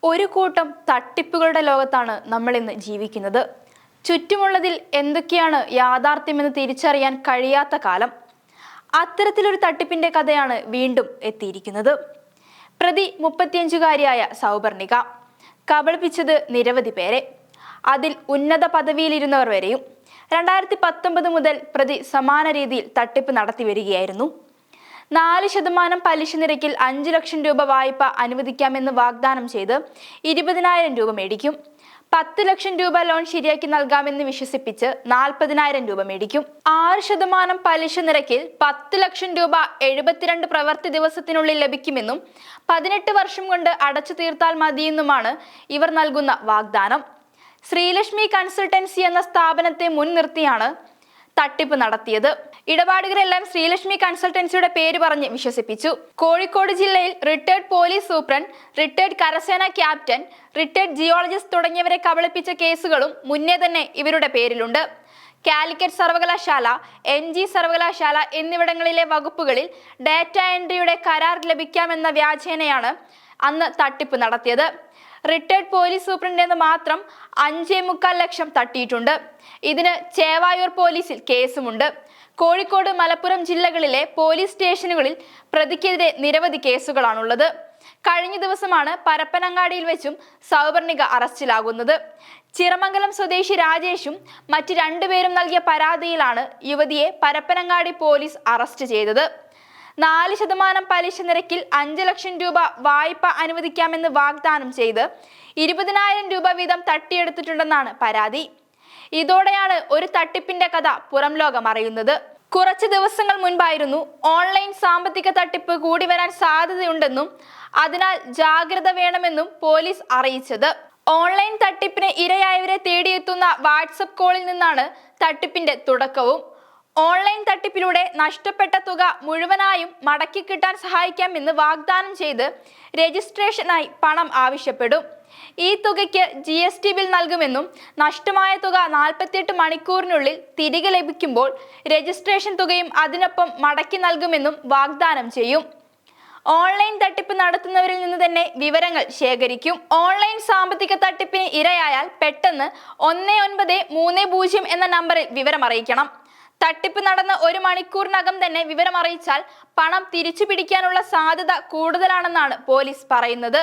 ഒരു കൂട്ടം തട്ടിപ്പുകളുടെ ലോകത്താണ് നമ്മൾ ഇന്ന് ജീവിക്കുന്നത്. ചുറ്റുമുള്ളതിൽ എന്തൊക്കെയാണ് യാഥാർത്ഥ്യമെന്ന് തിരിച്ചറിയാൻ കഴിയാത്ത കാലം. അത്തരത്തിലൊരു തട്ടിപ്പിന്റെ കഥയാണ് വീണ്ടും എത്തിയിരിക്കുന്നത്. പ്രതി 35-കാരിയായ സൗപർണിക കബളിപ്പിച്ചത് നിരവധി പേരെ, അതിൽ ഉന്നത പദവിയിലിരുന്നവർ വരെയും. 2019 മുതൽ പ്രതി സമാന രീതിയിൽ തട്ടിപ്പ് നടത്തി വരികയായിരുന്നു. 4% പലിശ നിരക്കിൽ 5 ലക്ഷം രൂപ വായ്പ അനുവദിക്കാമെന്ന് വാഗ്ദാനം ചെയ്ത് 20,000 രൂപ മേടിക്കും. 10 ലക്ഷം രൂപ ലോൺ ശരിയാക്കി നൽകാമെന്ന് വിശ്വസിപ്പിച്ച് 40,000 രൂപ മേടിക്കും. 6% പലിശ നിരക്കിൽ 10 ലക്ഷം രൂപ 72 പ്രവൃത്തി ദിവസത്തിനുള്ളിൽ ലഭിക്കുമെന്നും 18 വർഷം കൊണ്ട് അടച്ചു തീർത്താൽ മതിയെന്നുമാണ് ഇവർ നൽകുന്ന വാഗ്ദാനം. ശ്രീലക്ഷ്മി കൺസൾട്ടൻസി എന്ന സ്ഥാപനത്തെ മുൻനിർത്തിയാണ് തട്ടിപ്പ് നടത്തിയത്. ഇടപാടുകാരെല്ലാം ശ്രീലക്ഷ്മി കൺസൾട്ടൻസിയുടെ പേര് പറഞ്ഞ് വിശ്വസിപ്പിച്ചു. കോഴിക്കോട് ജില്ലയിൽ റിട്ടയർഡ് പോലീസ് സൂപ്രണ്ട്, റിട്ടയർഡ് കരസേന ക്യാപ്റ്റൻ, റിട്ടയർഡ് ജിയോളജിസ്റ്റ് തുടങ്ങിയവരെ കബളിപ്പിച്ച കേസുകളും മുന്നേ തന്നെ ഇവരുടെ പേരിലുണ്ട്. കാലിക്കറ്റ് സർവകലാശാല, NG സർവകലാശാല എന്നിവിടങ്ങളിലെ വകുപ്പുകളിൽ ഡാറ്റ എൻട്രിയുടെ കരാർ ലഭിക്കാമെന്ന വ്യാജേനയാണ് അന്ന് തട്ടിപ്പ് നടത്തിയത്. റിട്ടയർഡ് പോലീസ് സൂപ്രണ്ടിന് മാത്രം 5.25 ലക്ഷം തട്ടിയിട്ടുണ്ട്. ഇതിന് ചേവായൂർ പോലീസിൽ കേസുമുണ്ട്. കോഴിക്കോട്, മലപ്പുറം ജില്ലകളിലെ പോലീസ് സ്റ്റേഷനുകളിൽ പ്രതിക്കെതിരെ നിരവധി കേസുകളാണുള്ളത്. കഴിഞ്ഞ ദിവസമാണ് പരപ്പനങ്ങാടിയിൽ വെച്ചും സൗപർണിക അറസ്റ്റിലാകുന്നത്. ചിറമംഗലം സ്വദേശി രാജേഷും മറ്റ് 2 പേരും നൽകിയ പരാതിയിലാണ് യുവതിയെ പരപ്പനങ്ങാടി പോലീസ് അറസ്റ്റ് ചെയ്തത്. 4% പലിശ നിരക്കിൽ 5 ലക്ഷം രൂപ വായ്പ അനുവദിക്കാമെന്ന് വാഗ്ദാനം ചെയ്ത് 20,000 രൂപ വീതം തട്ടിയെടുത്തിട്ടുണ്ടെന്നാണ് പരാതി. ഇതോടെയാണ് ഒരു തട്ടിപ്പിന്റെ കഥ പുറം ലോകം അറിയുന്നത്. കുറച്ച് ദിവസങ്ങൾ മുൻപായിരുന്നു ഓൺലൈൻ സാമ്പത്തിക തട്ടിപ്പ് കൂടി വരാൻ സാധ്യതയുണ്ടെന്നും അതിനാൽ ജാഗ്രത വേണമെന്നും പോലീസ് അറിയിച്ചത്. ഓൺലൈൻ തട്ടിപ്പിന് ഇരയായവരെ തേടിയെത്തുന്ന വാട്സപ്പ് കോളിൽ നിന്നാണ് തട്ടിപ്പിന്റെ തുടക്കവും. ഓൺലൈൻ തട്ടിപ്പിലൂടെ നഷ്ടപ്പെട്ട തുക മുഴുവനായും മടക്കി കിട്ടാൻ സഹായിക്കാമെന്ന് വാഗ്ദാനം ചെയ്ത് രജിസ്ട്രേഷനായി പണം ആവശ്യപ്പെടും. ഈ തുകയ്ക്ക് GST ബിൽ നൽകുമെന്നും നഷ്ടമായ തുക 48 മണിക്കൂറിനുള്ളിൽ തിരികെ ലഭിക്കുമ്പോൾ രജിസ്ട്രേഷൻ തുകയും അതിനൊപ്പം മടക്കി നൽകുമെന്നും വാഗ്ദാനം ചെയ്യും. ഓൺലൈൻ തട്ടിപ്പ് നടത്തുന്നവരിൽ നിന്ന് തന്നെ വിവരങ്ങൾ ശേഖരിക്കും. ഓൺലൈൻ സാമ്പത്തിക തട്ടിപ്പിന് ഇരയായാൽ പെട്ടെന്ന് 1930 എന്ന നമ്പറിൽ വിവരം അറിയിക്കണം. തട്ടിപ്പ് നടന്ന 1 മണിക്കൂറിനകം തന്നെ വിവരം അറിയിച്ചാൽ പണം തിരിച്ചു പിടിക്കാനുള്ള സാധ്യത കൂടുതലാണെന്നാണ് പോലീസ് പറയുന്നത്.